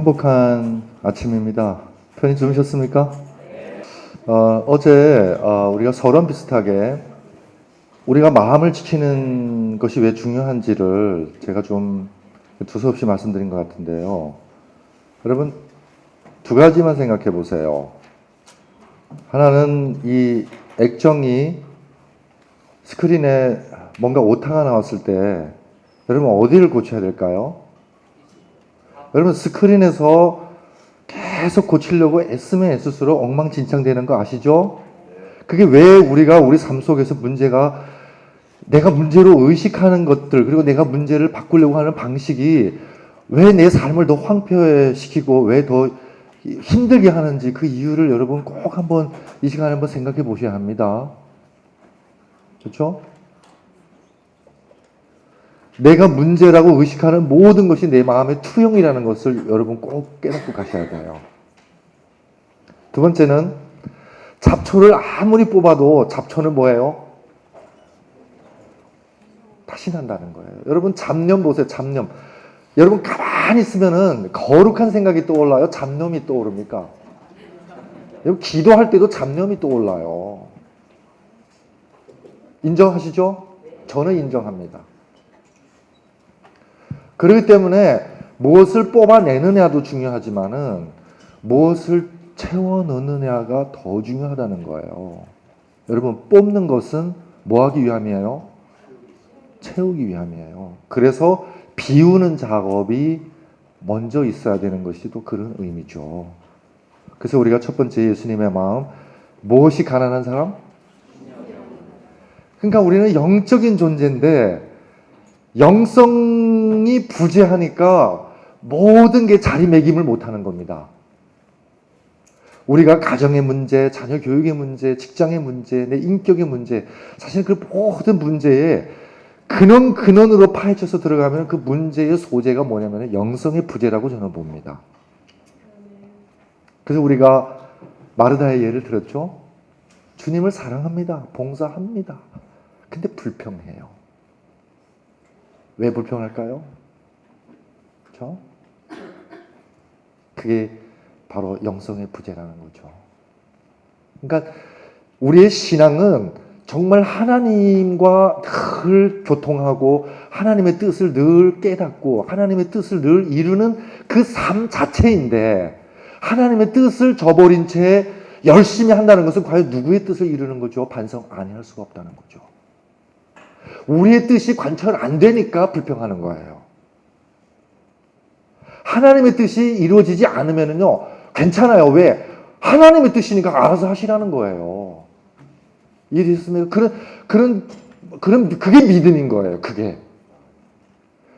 행복한 아침입니다. 편히 주무셨습니까? 어제 우리가 서론 비슷하게 우리가 마음을 지키는 것이 왜 중요한지를 제가 좀 두서없이 말씀드린 것 같은데요. 여러분, 두 가지만 생각해 보세요. 하나는 이 액정이 스크린에 뭔가 오타가 나왔을 때 여러분 어디를 고쳐야 될까요? 여러분 스크린에서 계속 고치려고 애쓰면 애쓸수록 엉망진창 되는 거 아시죠? 그게 왜 우리가 우리 삶 속에서 문제가 내가 문제로 의식하는 것들 그리고 내가 문제를 바꾸려고 하는 방식이 왜 내 삶을 더 황폐시키고 왜 더 힘들게 하는지 그 이유를 여러분 꼭 한번 이 시간에 한번 생각해 보셔야 합니다. 그렇죠? 내가 문제라고 의식하는 모든 것이 내 마음의 투영이라는 것을 여러분 꼭 깨닫고 가셔야 돼요. 두 번째는 잡초를 아무리 뽑아도 잡초는 뭐예요? 다시 난다는 거예요. 여러분 잡념 보세요. 잡념. 여러분 가만히 있으면은 거룩한 생각이 떠올라요? 잡념이 떠오릅니까? 여러분 기도할 때도 잡념이 떠올라요. 인정하시죠? 저는 인정합니다. 그렇기 때문에 무엇을 뽑아내느냐도 중요하지만은 무엇을 채워 넣느냐가 더 중요하다는 거예요. 여러분 뽑는 것은 뭐 하기 위함이에요? 채우기 위함이에요. 그래서 비우는 작업이 먼저 있어야 되는 것이 또 그런 의미죠. 그래서 우리가 첫 번째 예수님의 마음, 무엇이 가난한 사람? 그러니까 우리는 영적인 존재인데 영성이 부재하니까 모든 게 자리매김을 못하는 겁니다. 우리가 가정의 문제, 자녀 교육의 문제, 직장의 문제, 내 인격의 문제, 사실 그 모든 문제에 근원으로 파헤쳐서 들어가면 그 문제의 소재가 뭐냐면 영성의 부재라고 저는 봅니다. 그래서 우리가 마르다의 예를 들었죠. 주님을 사랑합니다. 봉사합니다. 근데 불평해요. 왜 불평할까요? 그렇죠? 그게 바로 영성의 부재라는 거죠. 그러니까 우리의 신앙은 정말 하나님과 늘 교통하고 하나님의 뜻을 늘 깨닫고 하나님의 뜻을 늘 이루는 그 삶 자체인데 하나님의 뜻을 저버린 채 열심히 한다는 것은 과연 누구의 뜻을 이루는 거죠? 반성 안 할 수가 없다는 거죠. 우리의 뜻이 관철 안 되니까 불평하는 거예요. 하나님의 뜻이 이루어지지 않으면요 괜찮아요. 왜? 하나님의 뜻이니까 알아서 하시라는 거예요. 이해되셨습니까? 그게 믿음인 거예요. 그게.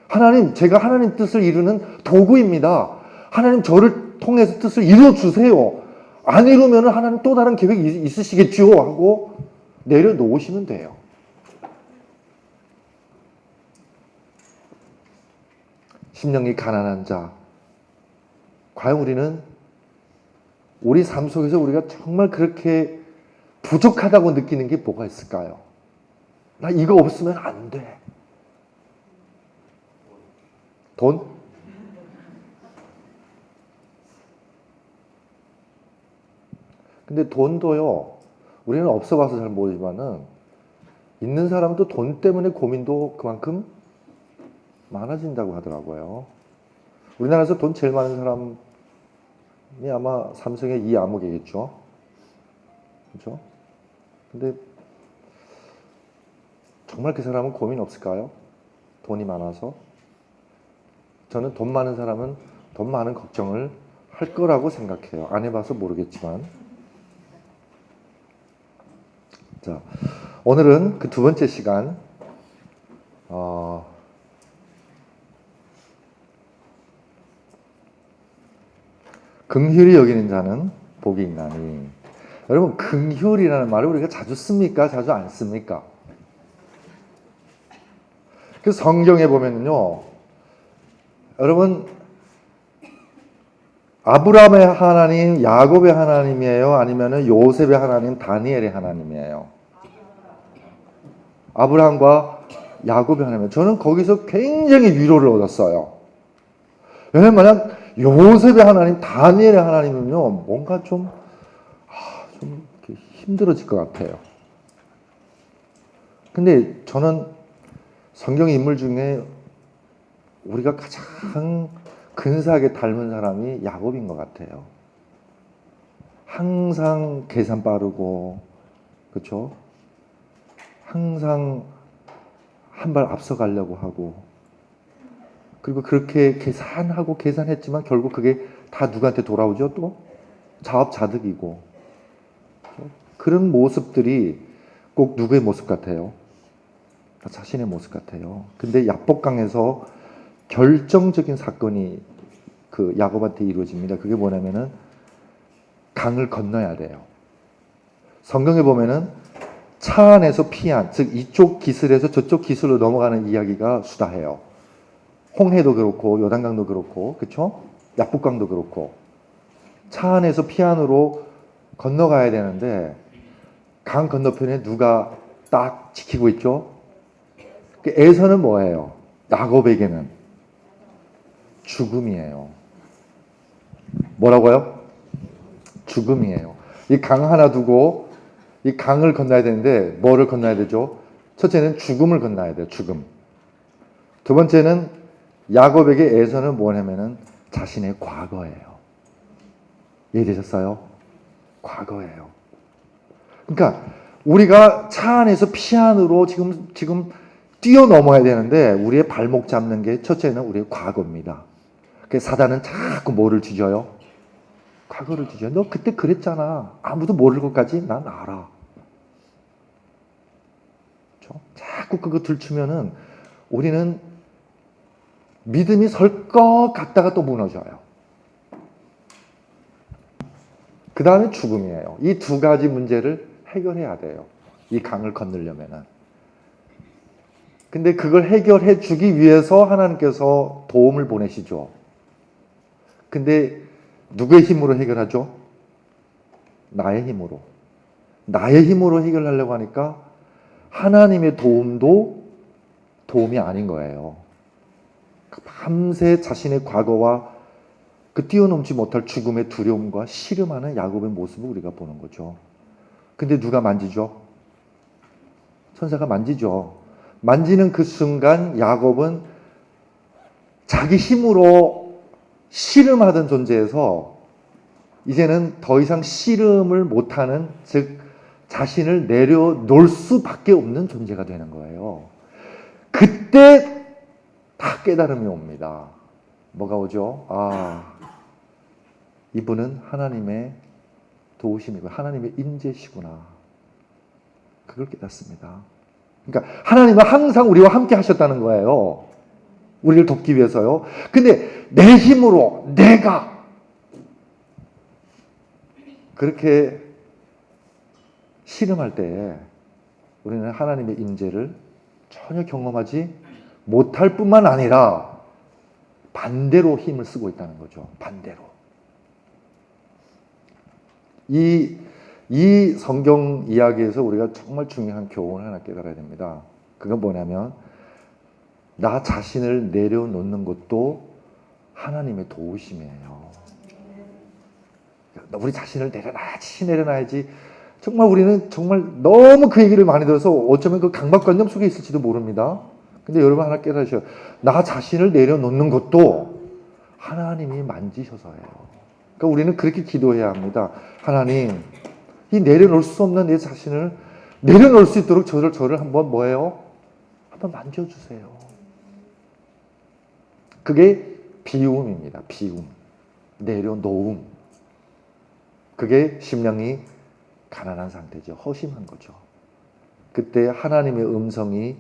하나님, 제가 하나님 뜻을 이루는 도구입니다. 하나님 저를 통해서 뜻을 이루어 주세요. 안 이루면 하나님 또 다른 계획이 있으시겠죠 하고 내려놓으시면 돼요. 심령이 가난한 자. 과연 우리는 우리 삶 속에서 우리가 정말 그렇게 부족하다고 느끼는 게 뭐가 있을까요? 나 이거 없으면 안 돼. 돈? 근데 돈도요, 우리는 없어 봐서 잘 모르지만은, 있는 사람도 돈 때문에 고민도 그만큼 많아진다고 하더라고요. 우리나라에서 돈 제일 많은 사람이 아마 삼성의 이아무개겠죠. 그렇죠? 근데 정말 그 사람은 고민 없을까요? 돈이 많아서? 저는 돈 많은 사람은 돈 많은 걱정을 할 거라고 생각해요. 안 해봐서 모르겠지만. 자, 오늘은 그 두 번째 시간, 긍휼히 여기는 자는 복이 있나니. 여러분 긍휼이라는 말을 우리가 자주 씁니까? 자주 안 씁니까? 그 성경에 보면요, 여러분 아브라함의 하나님, 야곱의 하나님이에요? 아니면 요셉의 하나님, 다니엘의 하나님이에요? 아브라함과 야곱의 하나님. 저는 거기서 굉장히 위로를 얻었어요. 왜냐면 만약 요셉의 하나님, 다니엘의 하나님은요, 뭔가 좀 이렇게 힘들어질 것 같아요. 근데 저는 성경 인물 중에 우리가 가장 근사하게 닮은 사람이 야곱인 것 같아요. 항상 계산 빠르고, 그렇죠? 항상 한 발 앞서 가려고 하고, 그리고 그렇게 계산하고 계산했지만 결국 그게 다 누구한테 돌아오죠? 또 자업자득이고. 그런 모습들이 꼭 누구의 모습 같아요? 자신의 모습 같아요. 근데 야복강에서 결정적인 사건이 그 야곱한테 이루어집니다. 그게 뭐냐면은 강을 건너야 돼요. 성경에 보면은 차 안에서 피한, 즉 이쪽 기슬에서 저쪽 기슬로 넘어가는 이야기가 수다해요. 홍해도 그렇고 요단강도 그렇고, 그렇죠? 야복강도 그렇고. 차 안에서 피안으로 건너가야 되는데 강 건너편에 누가 딱 지키고 있죠? 에서는 뭐예요? 야곱에게는 죽음이에요. 뭐라고요? 죽음이에요. 이 강 하나 두고 이 강을 건너야 되는데 뭐를 건너야 되죠? 첫째는 죽음을 건너야 돼요. 죽음. 두 번째는 야곱에게 에서는 뭐냐면은 자신의 과거예요. 이해되셨어요? 과거예요. 그러니까 우리가 차 안에서 피안으로 지금 뛰어넘어야 되는데 우리의 발목 잡는 게 첫째는 우리의 과거입니다. 그래서 사단은 자꾸 뭐를 뒤져요? 과거를 뒤져요. 너 그때 그랬잖아. 아무도 모를 것까지 난 알아. 그렇죠? 자꾸 그거 들추면은 우리는 믿음이 설 것 같다가 또 무너져요. 그 다음에 죽음이에요. 이 두 가지 문제를 해결해야 돼요. 이 강을 건너려면은. 근데 그걸 해결해 주기 위해서 하나님께서 도움을 보내시죠. 근데 누구의 힘으로 해결하죠? 나의 힘으로. 나의 힘으로 해결하려고 하니까 하나님의 도움도 도움이 아닌 거예요. 밤새 자신의 과거와 그 뛰어넘지 못할 죽음의 두려움과 씨름하는 야곱의 모습을 우리가 보는 거죠. 근데 누가 만지죠? 천사가 만지죠. 만지는 그 순간 야곱은 자기 힘으로 씨름하던 존재에서 이제는 더 이상 씨름을 못하는, 즉 자신을 내려놓을 수밖에 없는 존재가 되는 거예요. 그때 다 깨달음이 옵니다. 뭐가 오죠? 아, 이분은 하나님의 도우심이고 하나님의 인재시구나. 그걸 깨닫습니다. 그러니까 하나님은 항상 우리와 함께 하셨다는 거예요. 우리를 돕기 위해서요. 근데 내 힘으로 내가 그렇게 씨름할 때 우리는 하나님의 인재를 전혀 경험하지 못할 뿐만 아니라 반대로 힘을 쓰고 있다는 거죠. 반대로. 이 성경 이야기에서 우리가 정말 중요한 교훈을 하나 깨달아야 됩니다. 그건 뭐냐면 나 자신을 내려놓는 것도 하나님의 도우심이에요. 우리 자신을 내려놔야지. 정말 우리는 정말 너무 그 얘기를 많이 들어서 어쩌면 그 강박관념 속에 있을지도 모릅니다. 근데 여러분 하나 깨달으셔요. 나 자신을 내려놓는 것도 하나님이 만지셔서예요. 그러니까 우리는 그렇게 기도해야 합니다. 하나님, 이 내려놓을 수 없는 내 자신을 내려놓을 수 있도록 저를 한번 뭐예요? 한번 만져주세요. 그게 비움입니다. 비움. 내려놓음. 그게 심령이 가난한 상태죠. 허심한 거죠. 그때 하나님의 음성이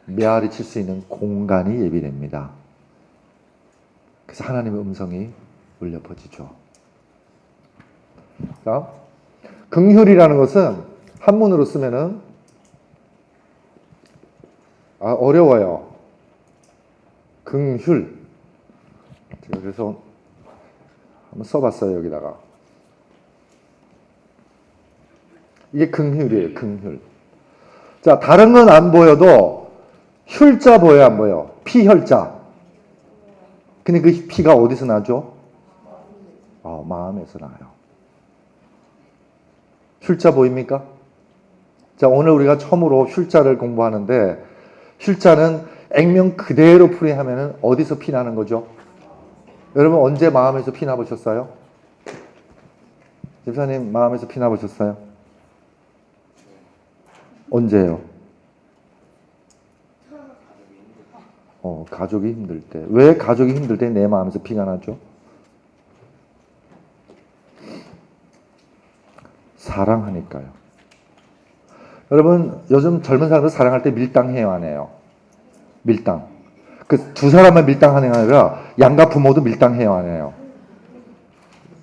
메아리 칠 수 있는 공간이 예비됩니다. 그래서 하나님의 음성이 울려 퍼지죠. 자, 긍휼이라는 것은 한문으로 쓰면은 어려워요. 긍휼. 제가 그래서 한번 써봤어요. 여기다가. 이게 긍휼이에요. 긍휼. 자, 다른 건 안 보여도 혈자 보여요, 안 보여? 피혈자. 근데 그 피가 어디서 나죠? 마음에서 나요. 휠자 보입니까? 자, 오늘 우리가 처음으로 휠자를 공부하는데 휠자는 액면 그대로 풀이하면 어디서 피나는 거죠? 여러분 언제 마음에서 피나 보셨어요? 집사님 마음에서 피나 보셨어요? 언제요? 가족이 힘들 때. 왜 가족이 힘들 때 내 마음에서 피가 나죠? 사랑하니까요. 여러분 요즘 젊은 사람들 사랑할 때 밀당해요, 안 해요? 밀당. 그 두 사람만 밀당하는 게 아니라 양가 부모도 밀당해요, 안 해요?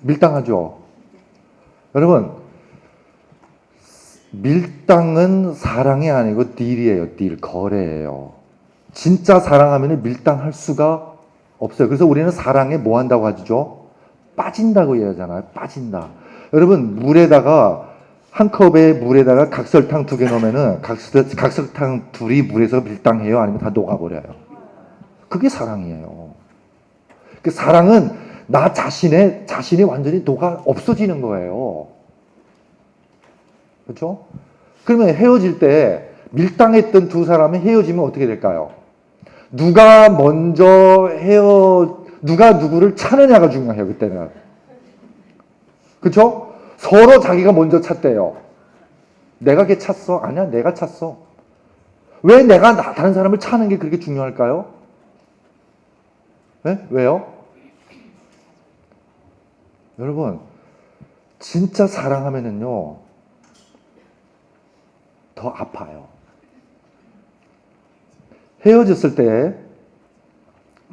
밀당하죠. 여러분 밀당은 사랑이 아니고 딜이에요. 딜. 거래예요. 진짜 사랑하면 밀당할 수가 없어요. 그래서 우리는 사랑에 뭐 한다고 하죠? 빠진다고 얘기하잖아요. 빠진다. 여러분 물에다가 한 컵에 물에다가 각설탕 2개 넣으면은 각설탕 둘이 물에서 밀당해요? 아니면 다 녹아버려요? 그게 사랑이에요. 그 사랑은 나 자신이 완전히 녹아 없어지는 거예요. 그렇죠? 그러면 헤어질 때 밀당했던 두 사람이 헤어지면 어떻게 될까요? 누가 누구를 찾느냐가 중요해요, 그때는. 그렇죠? 서로 자기가 먼저 찾대요. 내가 걔 찾어? 아니야, 내가 찾어. 왜 내가 다른 사람을 찾는 게 그렇게 중요할까요? 네? 왜요? 여러분, 진짜 사랑하면은요, 더 아파요. 헤어졌을 때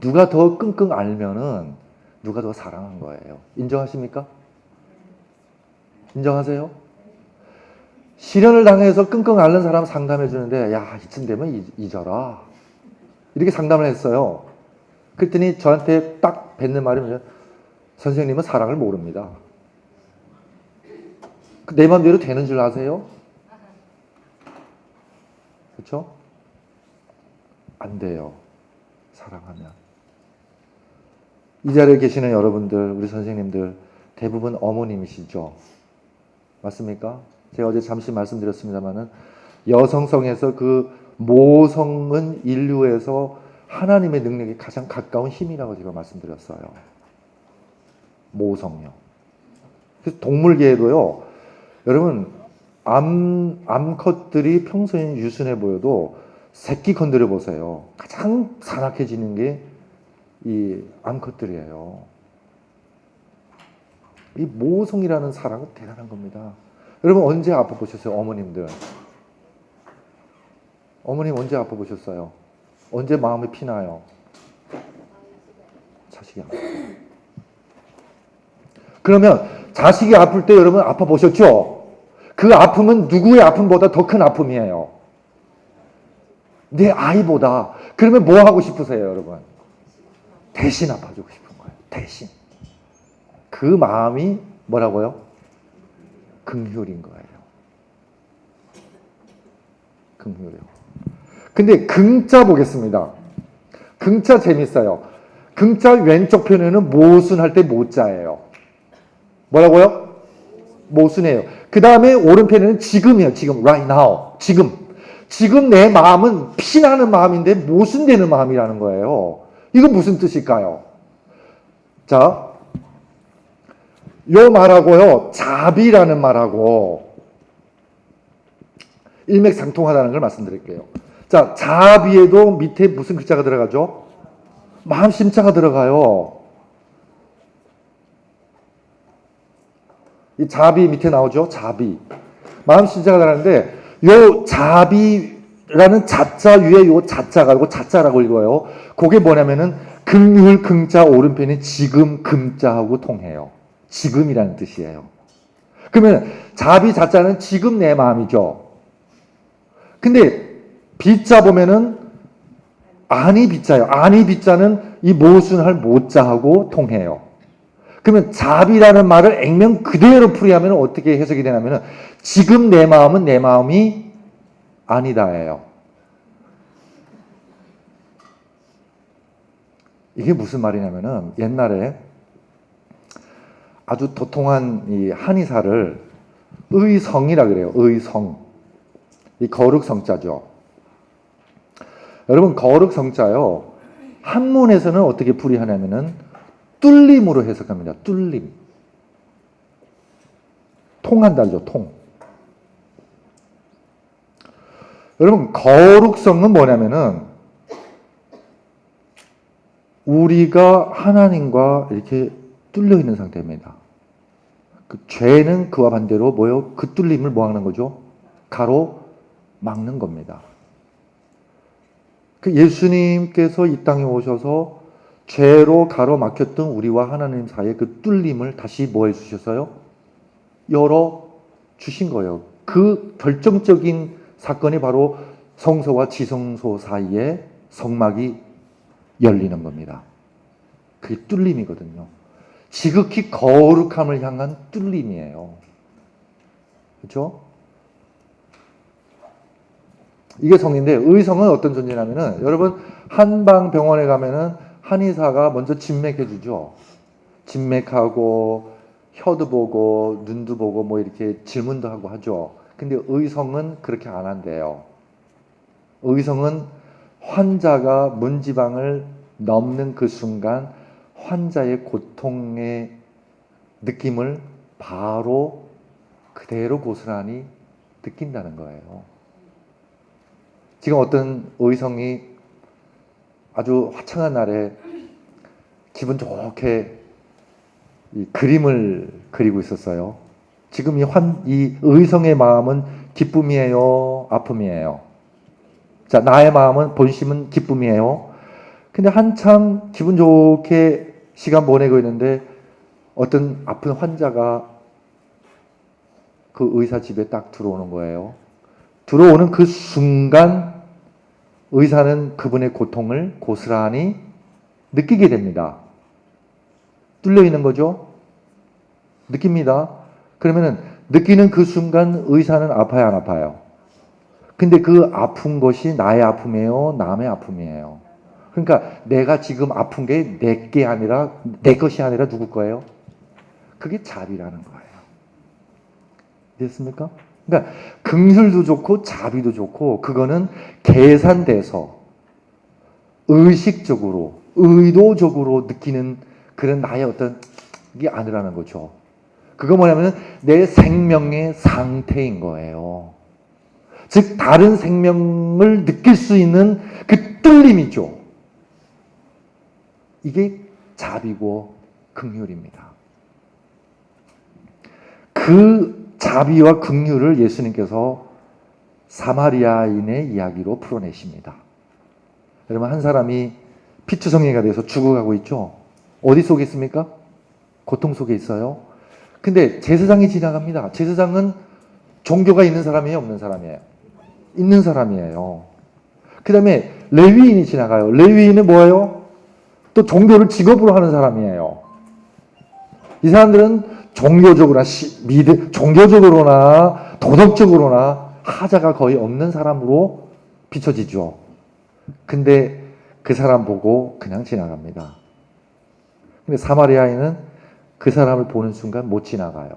누가 더 끙끙 앓면은 누가 더 사랑한 거예요. 인정하십니까? 인정하세요? 실연을 당해서 끙끙 앓는 사람 상담해 주는데 야, 이쯤 되면 잊어라. 이렇게 상담을 했어요. 그랬더니 저한테 딱 뱉는 말이 뭐냐면 선생님은 사랑을 모릅니다. 내 마음대로 되는 줄 아세요? 그렇죠? 안 돼요. 사랑하면. 이 자리에 계시는 여러분들, 우리 선생님들 대부분 어머님이시죠? 맞습니까? 제가 어제 잠시 말씀드렸습니다만은 여성성에서 그 모성은 인류에서 하나님의 능력에 가장 가까운 힘이라고 제가 말씀드렸어요. 모성요. 그래서 동물계에도요. 여러분 암컷들이 평소에 유순해 보여도 새끼 건드려 보세요. 가장 산악해지는 게 이 암컷들이에요. 이 모성이라는 사랑은 대단한 겁니다. 여러분 언제 아파 보셨어요? 어머님들. 어머님 언제 아파 보셨어요? 언제 마음이 피나요? 자식이 아파. 그러면 자식이 아플 때 여러분 아파 보셨죠? 그 아픔은 누구의 아픔보다 더 큰 아픔이에요. 내 아이보다. 그러면 뭐 하고 싶으세요, 여러분? 대신 아파주고 싶은 거예요. 대신. 그 마음이 뭐라고요? 긍휼인 거예요. 긍휼이요. 근데 긍자 보겠습니다. 긍자 재밌어요. 긍자 왼쪽 편에는 모순할 때 모자예요. 뭐라고요? 모순이에요. 그 다음에 오른편에는 지금이에요. 지금, right now. 지금 내 마음은 피나는 마음인데 모순되는 마음이라는 거예요. 이건 무슨 뜻일까요? 자, 요 말하고요, 자비라는 말하고 일맥상통하다는 걸 말씀드릴게요. 자, 자비에도 밑에 무슨 글자가 들어가죠? 마음 심자가 들어가요. 이 자비 밑에 나오죠? 자비. 마음 심자가 들어가는데 요 자비라는 자자 위에 요 자자가 있고 자자라고 읽어요. 그게 뭐냐면은 긍휼 긍자 오른편에 지금 금자하고 통해요. 지금이라는 뜻이에요. 그러면 자비 자자는 지금 내 마음이죠. 근데 비자 보면은 아니 비자요. 아니 비자는 이 모순할 모자하고 통해요. 그러면 자비라는 말을 액면 그대로 풀이하면 어떻게 해석이 되냐면은 지금 내 마음은 내 마음이 아니다예요. 이게 무슨 말이냐면은 옛날에 아주 도통한 이 한의사를 의성이라 그래요. 의성. 이 거룩성자죠. 여러분, 거룩성자요. 한문에서는 어떻게 풀이하냐면은 뚫림으로 해석합니다. 뚫림. 통한다죠, 통. 여러분, 거룩성은 뭐냐면은 우리가 하나님과 이렇게 뚫려 있는 상태입니다. 그 죄는 그와 반대로 뭐요? 그 뚫림을 뭐 하는 거죠? 가로 막는 겁니다. 그 예수님께서 이 땅에 오셔서 죄로 가로막혔던 우리와 하나님 사이의 그 뚫림을 다시 뭐 해주셨어요? 열어 주신 거예요. 그 결정적인 사건이 바로 성소와 지성소 사이에 성막이 열리는 겁니다. 그게 뚫림이거든요. 지극히 거룩함을 향한 뚫림이에요. 그렇죠? 이게 성인데, 의성은 어떤 존재냐면은, 여러분 한방병원에 가면은 한의사가 먼저 진맥해 주죠. 진맥하고 혀도 보고 눈도 보고 뭐 이렇게 질문도 하고 하죠. 근데 의성은 그렇게 안 한대요. 의성은 환자가 문지방을 넘는 그 순간 환자의 고통의 느낌을 바로 그대로 고스란히 느낀다는 거예요. 지금 어떤 의성이 아주 화창한 날에 기분 좋게 이 그림을 그리고 있었어요. 지금 이 의성의 마음은 기쁨이에요? 아픔이에요? 자, 나의 마음은, 본심은 기쁨이에요. 근데 한참 기분 좋게 시간 보내고 있는데 어떤 아픈 환자가 그 의사 집에 딱 들어오는 거예요. 들어오는 그 순간 의사는 그분의 고통을 고스란히 느끼게 됩니다. 뚫려 있는 거죠? 느낍니다. 그러면은 느끼는 그 순간 의사는 아파요, 안 아파요? 근데 그 아픈 것이 나의 아픔이에요, 남의 아픔이에요. 그러니까 내가 지금 아픈 게 내 것이 아니라 누구 거예요? 그게 자비라는 거예요. 됐습니까? 그러니까 긍휼도 좋고 자비도 좋고, 그거는 계산돼서 의식적으로 의도적으로 느끼는 그런 나의 어떤 게 아니라는 거죠. 그거 뭐냐면 내 생명의 상태인 거예요. 즉 다른 생명을 느낄 수 있는 그 뚫림이죠. 이게 자비고 긍휼입니다. 그 자비와 긍휼을 예수님께서 사마리아인의 이야기로 풀어내십니다. 여러분, 한 사람이 피투성이가 돼서 죽어가고 있죠. 어디 속에 있습니까? 고통 속에 있어요. 근데 제사장이 지나갑니다. 제사장은 종교가 있는 사람이에요, 없는 사람이에요? 있는 사람이에요. 그 다음에 레위인이 지나가요. 레위인은 뭐예요? 또 종교를 직업으로 하는 사람이에요. 이 사람들은 종교적으로나 도덕적으로나 하자가 거의 없는 사람으로 비춰지죠. 근데 그 사람 보고 그냥 지나갑니다. 근데 사마리아인은 그 사람을 보는 순간 못 지나가요.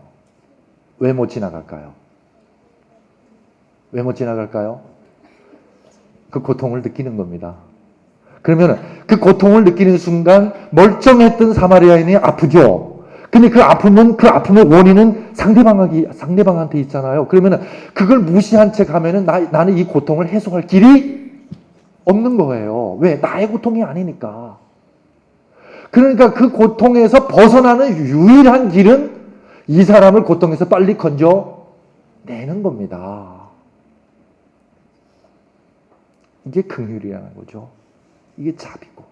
왜 못 지나갈까요? 왜 못 지나갈까요? 그 고통을 느끼는 겁니다. 그러면 그 고통을 느끼는 순간 멀쩡했던 사마리아인이 아프죠. 근데 그 아픔의 원인은 상대방한테 있잖아요. 그러면 그걸 무시한 채 가면은 나는 이 고통을 해소할 길이 없는 거예요. 왜? 나의 고통이 아니니까. 그러니까 그 고통에서 벗어나는 유일한 길은 이 사람을 고통에서 빨리 건져내는 겁니다. 이게 긍휼이라는 거죠. 이게 자비고.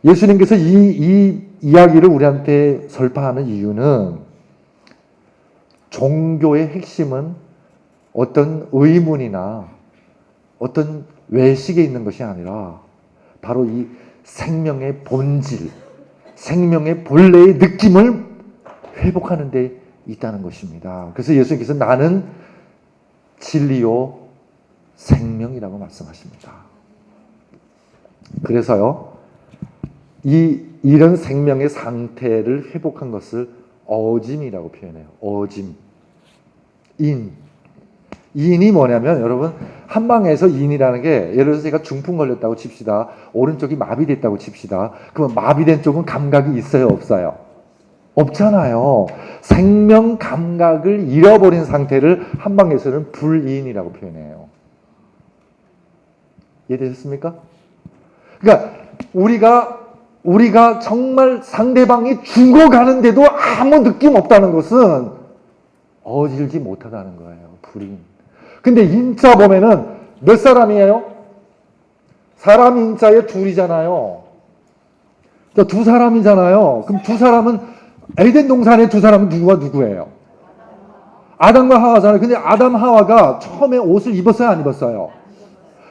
예수님께서 이 이야기를 우리한테 설파하는 이유는 종교의 핵심은 어떤 의문이나 어떤 외식에 있는 것이 아니라 바로 이 생명의 본질, 생명의 본래의 느낌을 회복하는 데 있다는 것입니다. 그래서 예수님께서 나는 진리요 생명이라고 말씀하십니다. 그래서요, 이런 생명의 상태를 회복한 것을 어짐이라고 표현해요. 어짐. 인. 인이 뭐냐면 여러분 한방에서 인이라는 게 예를 들어서 제가 중풍 걸렸다고 칩시다. 오른쪽이 마비됐다고 칩시다. 그러면 마비된 쪽은 감각이 있어요, 없어요? 없잖아요. 생명 감각을 잃어버린 상태를 한방에서는 불인이라고 표현해요. 이해되셨습니까? 그러니까 우리가 정말 상대방이 죽어가는데도 아무 느낌 없다는 것은 어질지 못하다는 거예요. 불인. 근데 인자 보면은 몇 사람이에요? 사람 인자에 둘이잖아요. 두 사람이잖아요. 그럼 두 사람은 에덴 동산의 두 사람은 누구와 누구예요? 아담과 하와잖아요. 근데 아담 하와가 처음에 옷을 입었어요, 안 입었어요?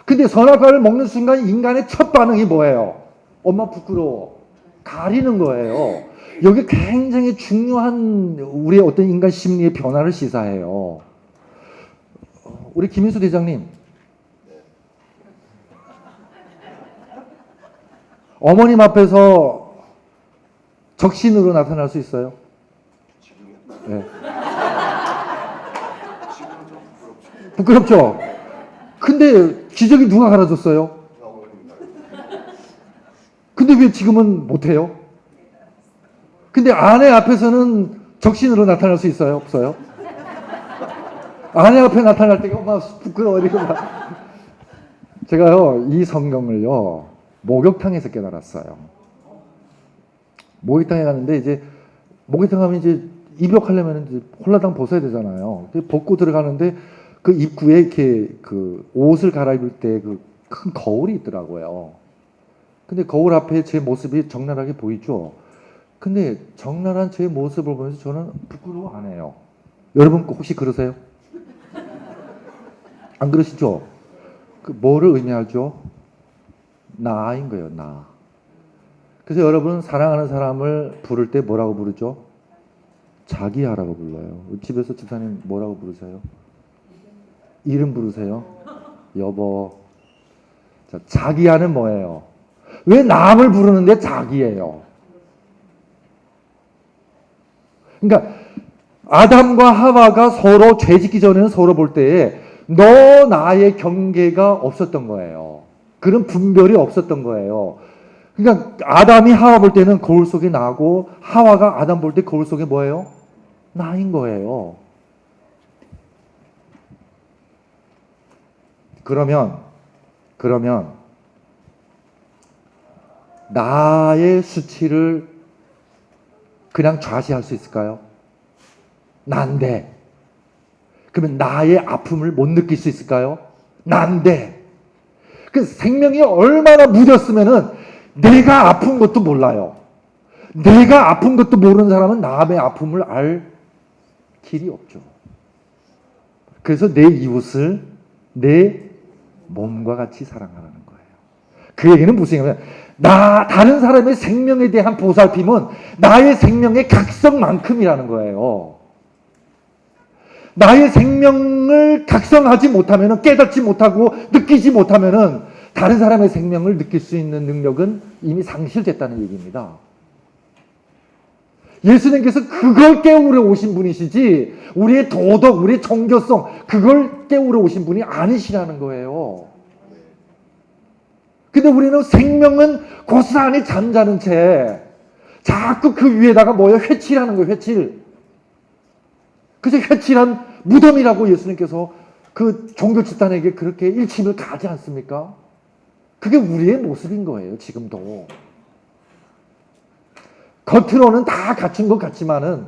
근데 선악과를 먹는 순간 인간의 첫 반응이 뭐예요? 엄마 부끄러워. 가리는 거예요. 여기 굉장히 중요한 우리의 어떤 인간 심리의 변화를 시사해요. 우리 김인수 대장님. 어머님 앞에서 적신으로 나타날 수 있어요? 네. 부끄럽죠? 근데 기저귀 누가 갈아줬어요? 근데 왜 지금은 못해요? 근데 아내 앞에서는 적신으로 나타날 수 있어요? 없어요? 아내 앞에 나타날 때가 막 부끄러워. 이러고 막. 제가요, 이 성경을요, 목욕탕에서 깨달았어요. 목욕탕에 갔는데, 이제, 목욕탕 가면 이제 입욕하려면 이제 홀라당 벗어야 되잖아요. 벗고 들어가는데, 그 입구에 이렇게 그 옷을 갈아입을 때 그 큰 거울이 있더라고요. 근데 거울 앞에 제 모습이 적나라하게 보이죠? 근데 적나라한 제 모습을 보면서 저는 부끄러워 안 해요. 여러분 혹시 그러세요? 안 그러시죠? 그 뭐를 의미하죠? 나인 거예요, 나. 그래서 여러분 사랑하는 사람을 부를 때 뭐라고 부르죠? 자기야라고 불러요. 집에서 집사님 뭐라고 부르세요? 이름 부르세요? 여보. 자, 자기야는 뭐예요? 왜 남을 부르는데 자기예요? 그러니까 아담과 하와가 서로 죄 짓기 전에는 서로 볼 때에 너 나의 경계가 없었던 거예요. 그런 분별이 없었던 거예요. 그러니까 아담이 하와 볼 때는 거울 속에 나고 하와가 아담 볼 때 거울 속에 뭐예요? 나인 거예요. 그러면 나의 수치를 그냥 좌시할 수 있을까요? 난데. 그러면 나의 아픔을 못 느낄 수 있을까요? 난데. 그 생명이 얼마나 무뎠으면은 내가 아픈 것도 몰라요. 내가 아픈 것도 모르는 사람은 남의 아픔을 알 길이 없죠. 그래서 내 이웃을 내 몸과 같이 사랑하라는 거예요. 그 얘기는 무슨 얘기냐면 다른 사람의 생명에 대한 보살핌은 나의 생명의 각성만큼이라는 거예요. 나의 생명을 각성하지 못하면, 깨닫지 못하고 느끼지 못하면 다른 사람의 생명을 느낄 수 있는 능력은 이미 상실됐다는 얘기입니다. 예수님께서 그걸 깨우러 오신 분이시지 우리의 도덕, 우리의 정교성 그걸 깨우러 오신 분이 아니시라는 거예요. 근데 우리는 생명은 고스란히 잠자는 채 자꾸 그 위에다가 뭐예요? 회칠하는 거예요. 회칠. 그래서 회칠한 무덤이라고 예수님께서 그 종교 집단에게 그렇게 일침을 가지 않습니까? 그게 우리의 모습인 거예요. 지금도. 겉으로는 다 갖춘 것 같지만은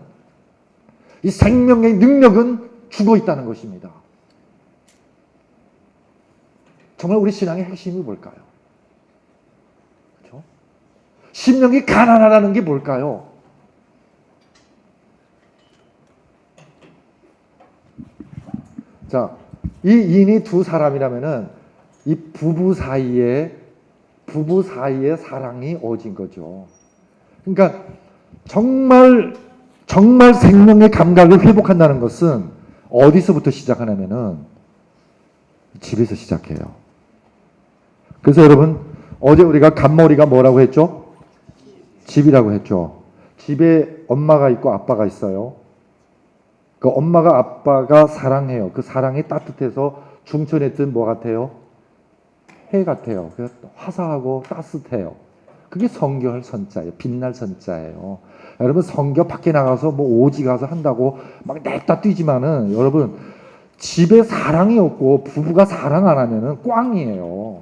이 생명의 능력은 죽어 있다는 것입니다. 정말 우리 신앙의 핵심이 뭘까요? 그렇죠? 심령이 가난하다는 게 뭘까요? 자, 이 인이 두 사람이라면은 이 부부 사이에 사랑이 어진 거죠. 그러니까 정말 생명의 감각을 회복한다는 것은 어디서부터 시작하냐면은 집에서 시작해요. 그래서 여러분 어제 우리가 간머리가 뭐라고 했죠? 집이라고 했죠. 집에 엄마가 있고 아빠가 있어요. 그 엄마가 아빠가 사랑해요. 그 사랑이 따뜻해서 중천에 뜬 뭐 같아요? 해 같아요. 그래서 화사하고 따뜻해요. 그게 성결 선자예요. 빛날 선자예요. 여러분 성교 밖에 나가서 뭐 오지 가서 한다고 막 냈다 뛰지만은 여러분 집에 사랑이 없고 부부가 사랑 안 하면은 꽝이에요.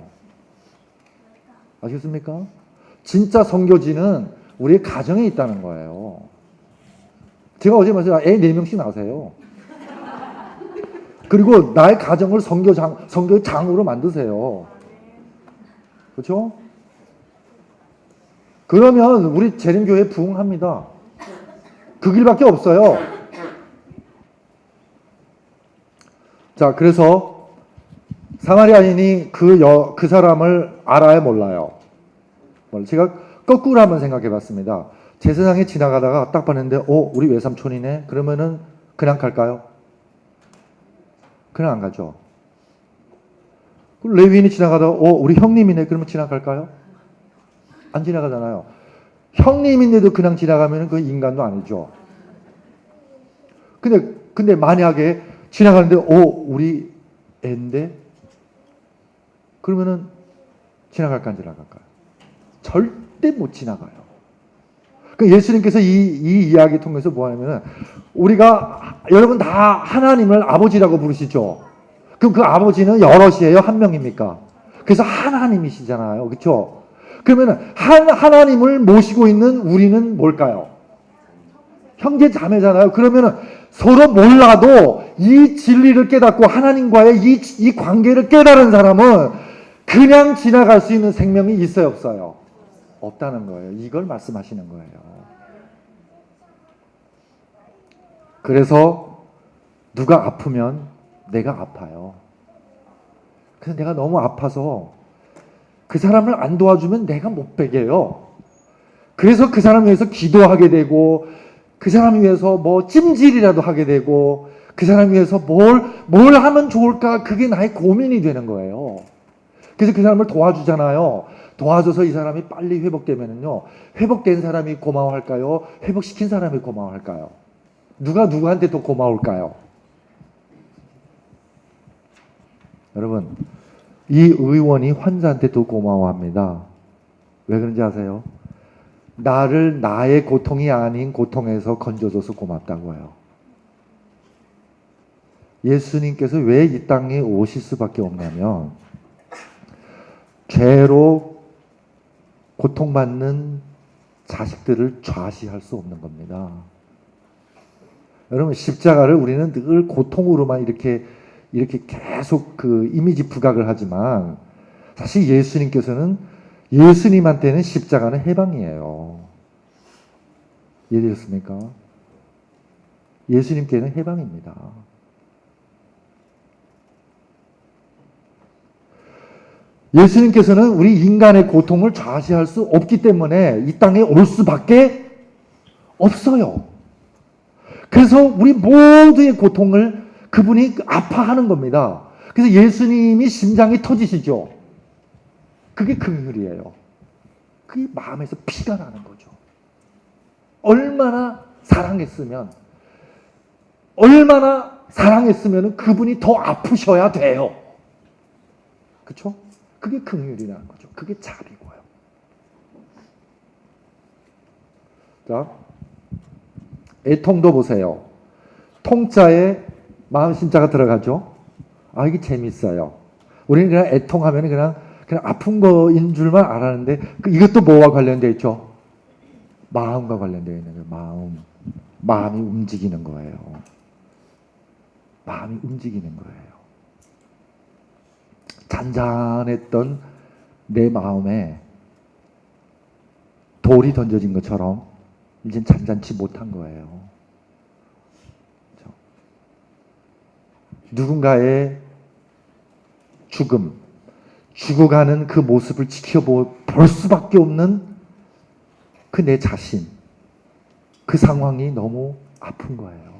아시겠습니까? 진짜 선교지는 우리의 가정에 있다는 거예요. 제가 어제 말했어요. 애 4명씩 낳으세요. 그리고 나의 가정을 선교장으로 만드세요. 그렇죠? 그러면 우리 재림교회 부흥합니다. 그 길밖에 없어요. 자, 그래서 사마리아인이 그 사람을 알아야 몰라요. 제가 거꾸로 한번 생각해 봤습니다. 제 세상에 지나가다가 딱 봤는데, 우리 외삼촌이네? 그러면은 그냥 갈까요? 그냥 안 가죠. 레위인이 지나가다가, 우리 형님이네? 그러면 지나갈까요? 안 지나가잖아요. 형님인데도 그냥 지나가면 그 인간도 아니죠. 근데 만약에 지나가는데, 우리 애인데? 그러면은 지나갈까 안 지나갈까요? 절대 못 지나가요. 그 예수님께서 이 이야기 통해서 뭐 하냐면은 우리가 여러분 다 하나님을 아버지라고 부르시죠. 그럼 그 아버지는 여럿이에요? 한 명입니까? 그래서 하나님이시잖아요. 그렇죠? 그러면은 하나님을 모시고 있는 우리는 뭘까요? 형제 자매잖아요. 그러면은 서로 몰라도 이 진리를 깨닫고 하나님과의 이 관계를 깨달은 사람은 그냥 지나갈 수 있는 생명이 있어요, 없어요? 없다는 거예요. 이걸 말씀하시는 거예요. 그래서 누가 아프면 내가 아파요. 그래서 내가 너무 아파서 그 사람을 안 도와주면 내가 못 베겨요. 그래서 그 사람을 위해서 기도하게 되고 그 사람을 위해서 뭐 찜질이라도 하게 되고 그 사람을 위해서 뭘 하면 좋을까 그게 나의 고민이 되는 거예요. 그래서 그 사람을 도와주잖아요. 도와줘서 이 사람이 빨리 회복되면은요. 회복된 사람이 고마워할까요? 회복시킨 사람이 고마워할까요? 누가 누구한테 더 고마울까요? 여러분, 이 의원이 환자한테 더 고마워합니다. 왜 그런지 아세요? 나를 나의 고통이 아닌 고통에서 건져줘서 고맙다고요. 예수님께서 왜 이 땅에 오실 수밖에 없냐면 죄로 고통받는 자식들을 좌시할 수 없는 겁니다. 여러분 십자가를 우리는 늘 고통으로만 이렇게 계속 그 이미지 부각을 하지만 사실 예수님한테는 십자가는 해방이에요. 이해되셨습니까? 예수님께는 해방입니다. 예수님께서는 우리 인간의 고통을 좌시할 수 없기 때문에 이 땅에 올 수밖에 없어요. 그래서 우리 모두의 고통을 그분이 아파하는 겁니다. 그래서 예수님이 심장이 터지시죠. 그게 긍휼이에요. 그게 마음에서 피가 나는 거죠. 얼마나 사랑했으면 그분이 더 아프셔야 돼요. 그렇죠? 그게 긍휼이라는 거죠. 그게 자비고요. 자, 애통도 보세요. 통자에 마음 심자가 들어가죠. 이게 재밌어요. 우리는 그냥 애통하면 그냥 아픈 거인 줄만 알았는데 이것도 뭐와 관련되어 있죠? 마음과 관련되어 있는 거예요. 마음이 움직이는 거예요. 마음이 움직이는 거예요. 잔잔했던 내 마음에 돌이 던져진 것처럼 이젠 잔잔치 못한 거예요. 그렇죠? 누군가의 죽어가는 그 모습을 볼 수밖에 없는 그 내 자신, 그 상황이 너무 아픈 거예요.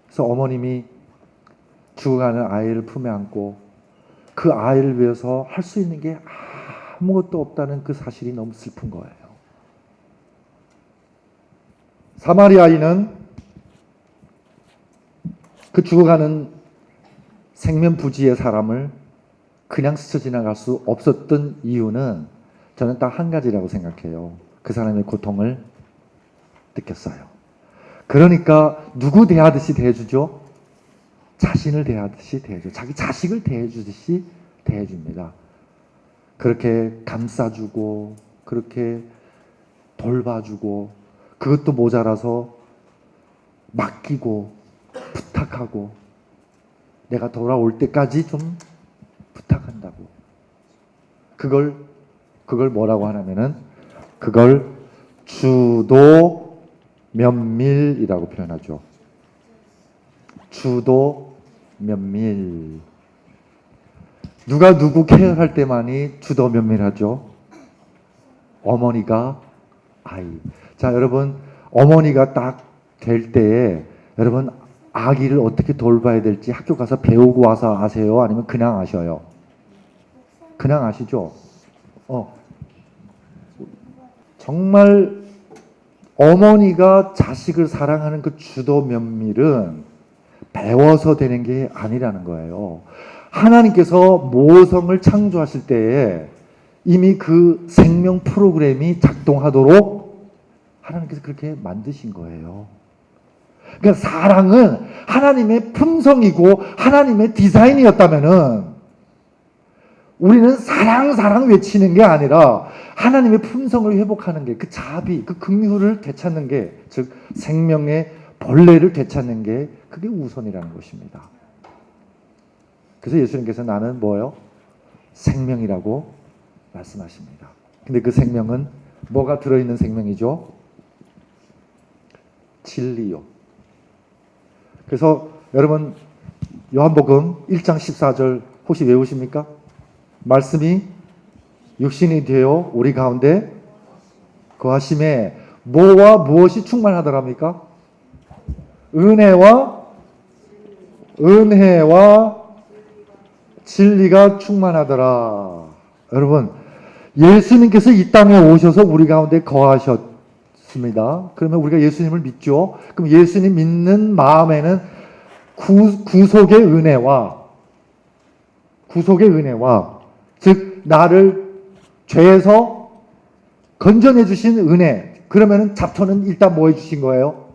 그래서 어머님이 죽어가는 아이를 품에 안고 그 아이를 위해서 할 수 있는 게 아무것도 없다는 그 사실이 너무 슬픈 거예요. 사마리아인은 그 죽어가는 생면부지의 사람을 그냥 스쳐 지나갈 수 없었던 이유는 저는 딱 한 가지라고 생각해요. 그 사람의 고통을 느꼈어요. 그러니까 누구 대하듯이 대해주죠? 자신을 대하듯이 대해줘. 자기 자식을 대해주듯이 대해줍니다. 그렇게 감싸주고 그렇게 돌봐주고 그것도 모자라서 맡기고 부탁하고 내가 돌아올 때까지 좀 부탁한다고. 그걸 뭐라고 하냐면은 그걸 주도 면밀이라고 표현하죠. 주도 면밀. 누가 누구 케어할 때만이 주도 면밀하죠. 어머니가 아이. 자, 여러분, 어머니가 딱 될 때에 여러분 아기를 어떻게 돌봐야 될지 학교 가서 배우고 와서 아세요? 아니면 그냥 아셔요? 그냥 아시죠? 정말 어머니가 자식을 사랑하는 그 주도 면밀은 배워서 되는 게 아니라는 거예요. 하나님께서 모성을 창조하실 때에 이미 그 생명 프로그램이 작동하도록 하나님께서 그렇게 만드신 거예요. 그러니까 사랑은 하나님의 품성이고 하나님의 디자인이었다면은 우리는 사랑 외치는 게 아니라 하나님의 품성을 회복하는 게, 그 자비, 그 긍휼을 되찾는 게, 즉 생명의 본래를 되찾는 게 그게 우선이라는 것입니다. 그래서 예수님께서 나는 뭐예요? 생명이라고 말씀하십니다. 근데 그 생명은 뭐가 들어있는 생명이죠? 진리요. 그래서 여러분 요한복음 1장 14절 혹시 외우십니까? 말씀이 육신이 되어 우리 가운데 거하심에 뭐와 무엇이 충만하더랍니까? 은혜와 진리가 충만하더라. 여러분, 예수님께서 이 땅에 오셔서 우리 가운데 거하셨습니다. 그러면 우리가 예수님을 믿죠. 그럼 예수님 믿는 마음에는 구속의 은혜와 즉 나를 죄에서 건져내 주신 은혜. 그러면은 잡초는 일단 뭐 해주신 거예요?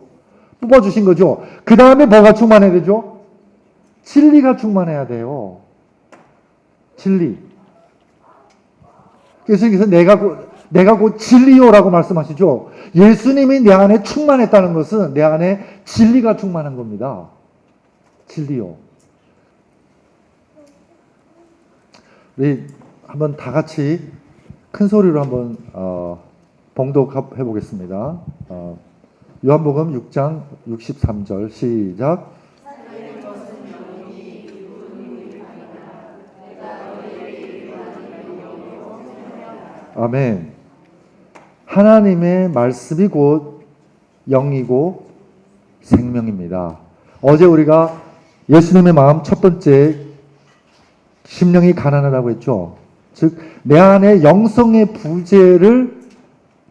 뽑아주신 거죠. 그 다음에 뭐가 충만해야 되죠? 진리가 충만해야 돼요. 진리. 예수님께서 내가 곧 진리요라고 말씀하시죠. 예수님이 내 안에 충만했다는 것은 내 안에 진리가 충만한 겁니다. 진리요. 우리 한번 다 같이 큰 소리로 한번 봉독해 보겠습니다. 요한복음 6장 63절 시작. 아멘. 하나님의 말씀이 곧 영이고 생명입니다. 어제 우리가 예수님의 마음 첫 번째 심령이 가난하다고 했죠. 즉 내 안에 영성의 부재를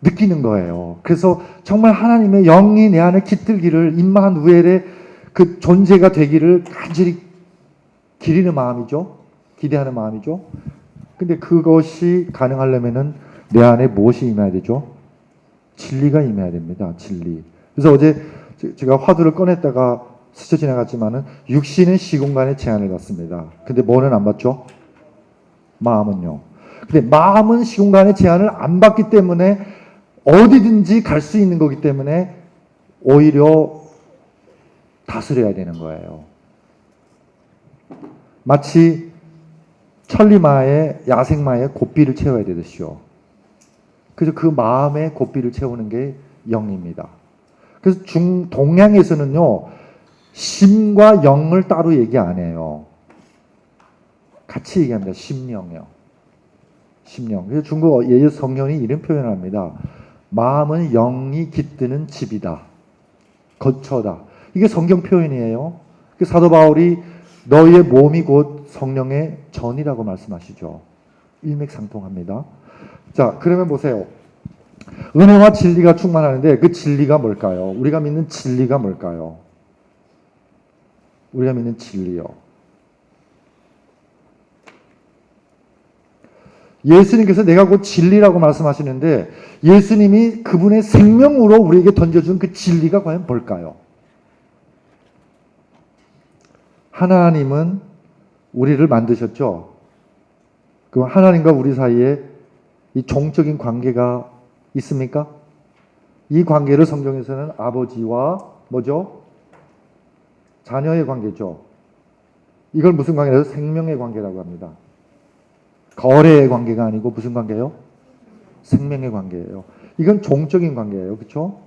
느끼는 거예요. 그래서 정말 하나님의 영이 내 안에 깃들기를, 임마누엘의 그 존재가 되기를 간절히 기리는 마음이죠. 기대하는 마음이죠. 근데 그것이 가능하려면은 내 안에 무엇이 임해야 되죠? 진리가 임해야 됩니다. 진리. 그래서 어제 제가 화두를 꺼냈다가 스쳐 지나갔지만은 육신은 시공간의 제한을 받습니다. 근데 뭐는 안 받죠? 마음은요. 근데 마음은 시공간의 제한을 안 받기 때문에 어디든지 갈 수 있는 거기 때문에 오히려 다스려야 되는 거예요. 마치 천리마에 야생마에 고삐를 채워야 되듯이요. 그래서 그 마음의 고삐를 채우는 게 영입니다. 그래서 동양에서는요, 심과 영을 따로 얘기 안 해요. 같이 얘기합니다. 심령이요. 심령. 그래서 중국 예수 성경이 이런 표현을 합니다. 마음은 영이 깃드는 집이다. 거처다. 이게 성경 표현이에요. 사도 바울이 너희의 몸이 곧 성령의 전이라고 말씀하시죠. 일맥상통합니다. 자, 그러면 보세요. 은혜와 진리가 충만하는데 그 진리가 뭘까요? 우리가 믿는 진리가 뭘까요? 우리가 믿는 진리요. 예수님께서 내가 곧 진리라고 말씀하시는데 예수님이 그분의 생명으로 우리에게 던져준 그 진리가 과연 뭘까요? 하나님은 우리를 만드셨죠. 그럼 하나님과 우리 사이에 이 종적인 관계가 있습니까? 이 관계를 성경에서는 아버지와 뭐죠? 자녀의 관계죠. 이걸 무슨 관계라고? 생명의 관계라고 합니다. 거래의 관계가 아니고 무슨 관계예요? 생명의 관계예요. 이건 종적인 관계예요. 그렇죠?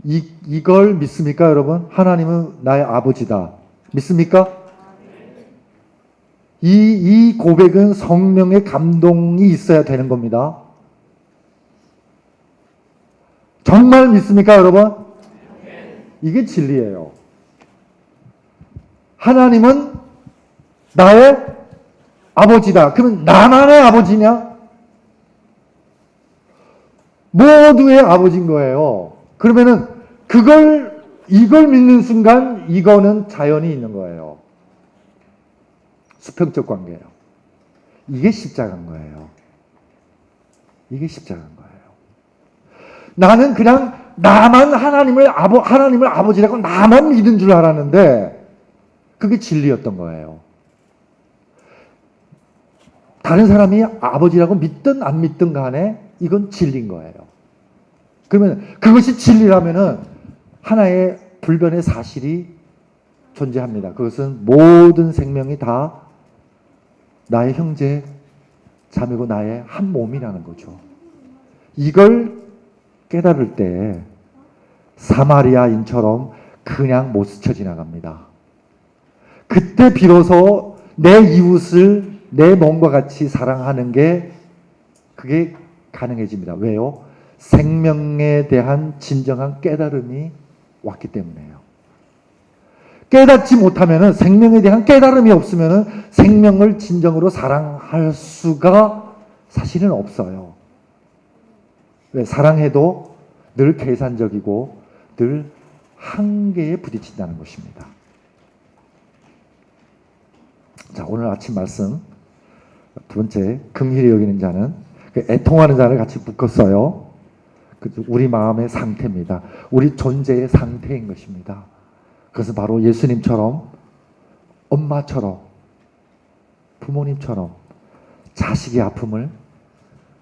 이걸 믿습니까, 여러분? 하나님은 나의 아버지다. 믿습니까? 이 고백은 성령의 감동이 있어야 되는 겁니다. 정말 믿습니까, 여러분? 이게 진리예요. 하나님은 나의 아버지다. 그러면 나만의 아버지냐? 모두의 아버지인 거예요. 그러면은 이걸 믿는 순간 이거는 자연이 있는 거예요. 수평적 관계예요. 이게 십자가인 거예요. 이게 십자가인 거예요. 나는 그냥 나만 하나님을 아버지라고 나만 믿은 줄 알았는데 그게 진리였던 거예요. 다른 사람이 아버지라고 믿든 안 믿든 간에 이건 진리인 거예요. 그러면 그것이 진리라면은 하나의 불변의 사실이 존재합니다. 그것은 모든 생명이 다 나의 형제, 자매고 나의 한 몸이라는 거죠. 이걸 깨달을 때 사마리아인처럼 그냥 못 스쳐 지나갑니다. 그때 비로소 내 이웃을 내 몸과 같이 사랑하는 게 그게 가능해집니다. 왜요? 생명에 대한 진정한 깨달음이 왔기 때문에요. 깨닫지 못하면은 생명에 대한 깨달음이 없으면은 생명을 진정으로 사랑할 수가 사실은 없어요. 왜? 사랑해도 늘 계산적이고 늘 한계에 부딪힌다는 것입니다. 자, 오늘 아침 말씀 두 번째, 긍휼히 여기는 자는 애통하는 자를 같이 묶었어요. 우리 마음의 상태입니다. 우리 존재의 상태인 것입니다. 그것은 바로 예수님처럼, 엄마처럼, 부모님처럼 자식의 아픔을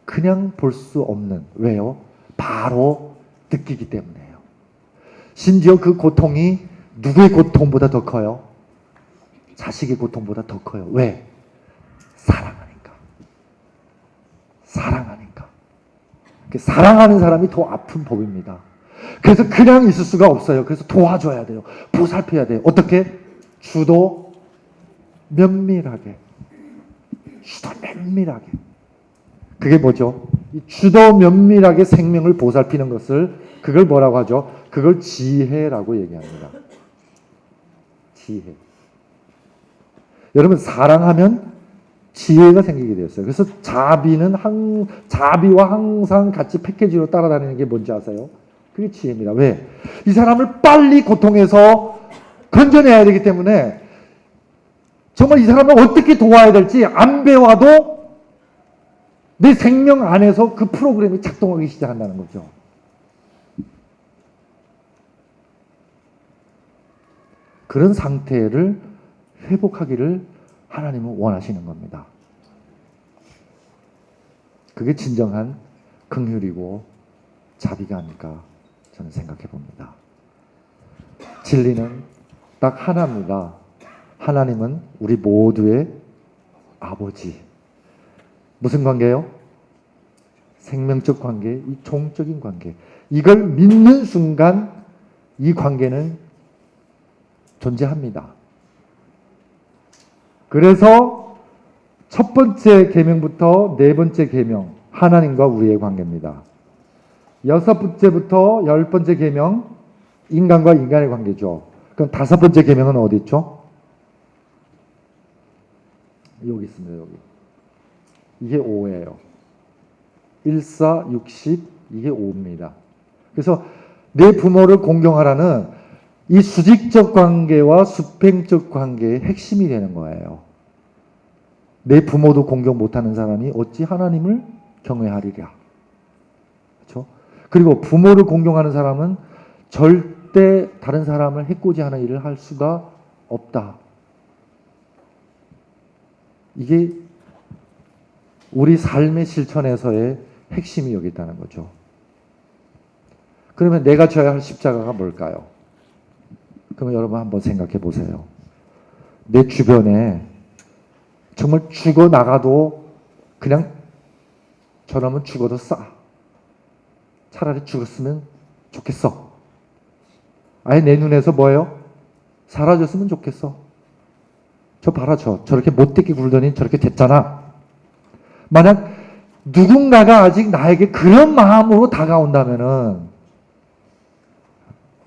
그냥 볼 수 없는, 왜요? 바로 느끼기 때문에요. 심지어 그 고통이 누구의 고통보다 더 커요? 자식의 고통보다 더 커요. 왜? 사랑하니까. 사랑하니까. 사랑하는 사람이 더 아픈 법입니다. 그래서 그냥 있을 수가 없어요. 그래서 도와줘야 돼요. 보살펴야 돼요. 어떻게? 주도 면밀하게. 주도 면밀하게. 그게 뭐죠? 주도 면밀하게 생명을 보살피는 것을 그걸 뭐라고 하죠? 그걸 지혜라고 얘기합니다. 지혜. 여러분 사랑하면 지혜가 생기게 되었어요. 그래서 자비와 항상 같이 패키지로 따라다니는 게 뭔지 아세요? 그게 지혜입니다. 왜? 이 사람을 빨리 고통에서 건져내야 되기 때문에 정말 이 사람을 어떻게 도와야 될지 안 배워도 내 생명 안에서 그 프로그램이 작동하기 시작한다는 거죠. 그런 상태를 회복하기를 하나님은 원하시는 겁니다. 그게 진정한 긍휼이고 자비가 아닐까 저는 생각해 봅니다. 진리는 딱 하나입니다. 하나님은 우리 모두의 아버지. 무슨 관계예요? 생명적 관계, 이 종적인 관계. 이걸 믿는 순간 이 관계는 존재합니다. 그래서 첫 번째 계명부터 네 번째 계명, 하나님과 우리의 관계입니다. 여섯 번째부터 열 번째 계명, 인간과 인간의 관계죠. 그럼 다섯 번째 계명은 어디 있죠? 여기 있습니다. 여기. 이게 5예요. 1, 4, 60, 이게 오입니다. 그래서 내 부모를 공경하라는 이 수직적 관계와 수평적 관계의 핵심이 되는 거예요. 내 부모도 공경 못하는 사람이 어찌 하나님을 경외하리랴. 그렇죠? 그리고 부모를 공경하는 사람은 절대 다른 사람을 해코지하는 일을 할 수가 없다. 이게 우리 삶의 실천에서의 핵심이 여기 있다는 거죠. 그러면 내가 져야 할 십자가가 뭘까요? 그러면 여러분 한번 생각해 보세요. 내 주변에 정말 죽어 나가도 그냥 저라면 죽어도 싸. 차라리 죽었으면 좋겠어. 아예 내 눈에서 뭐예요? 사라졌으면 좋겠어. 저 봐라 저렇게 못되게 굴더니 저렇게 됐잖아. 만약 누군가가 아직 나에게 그런 마음으로 다가온다면은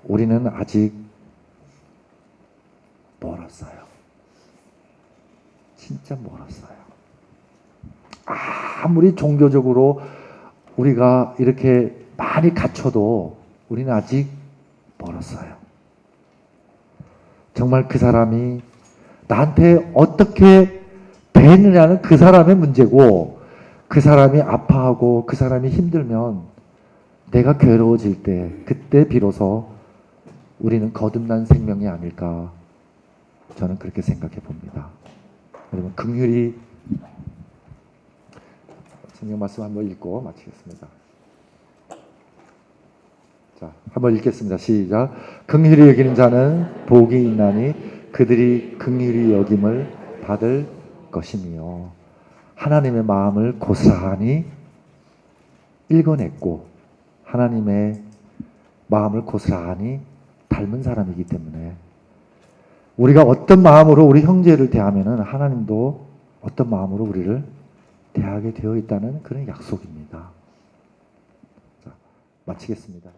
우리는 아직 멀었어요. 진짜 멀었어요. 아무리 종교적으로 우리가 이렇게 많이 갖춰도 우리는 아직 멀었어요. 정말 그 사람이 나한테 어떻게 대느냐는 그 사람의 문제고, 그 사람이 아파하고 그 사람이 힘들면 내가 괴로워질 때, 그때 비로소 우리는 거듭난 생명이 아닐까, 저는 그렇게 생각해 봅니다. 여러분, 긍휼히 성경 말씀 한번 읽고 마치겠습니다. 자, 한번 읽겠습니다. 시작. 긍휼히 여기는 자는 복이 있나니 그들이 긍휼히 여김을 받을 것이며, 하나님의 마음을 고스란히 읽어냈고 하나님의 마음을 고스란히 닮은 사람이기 때문에 우리가 어떤 마음으로 우리 형제를 대하면은 하나님도 어떤 마음으로 우리를 대하게 되어 있다는 그런 약속입니다. 자, 마치겠습니다.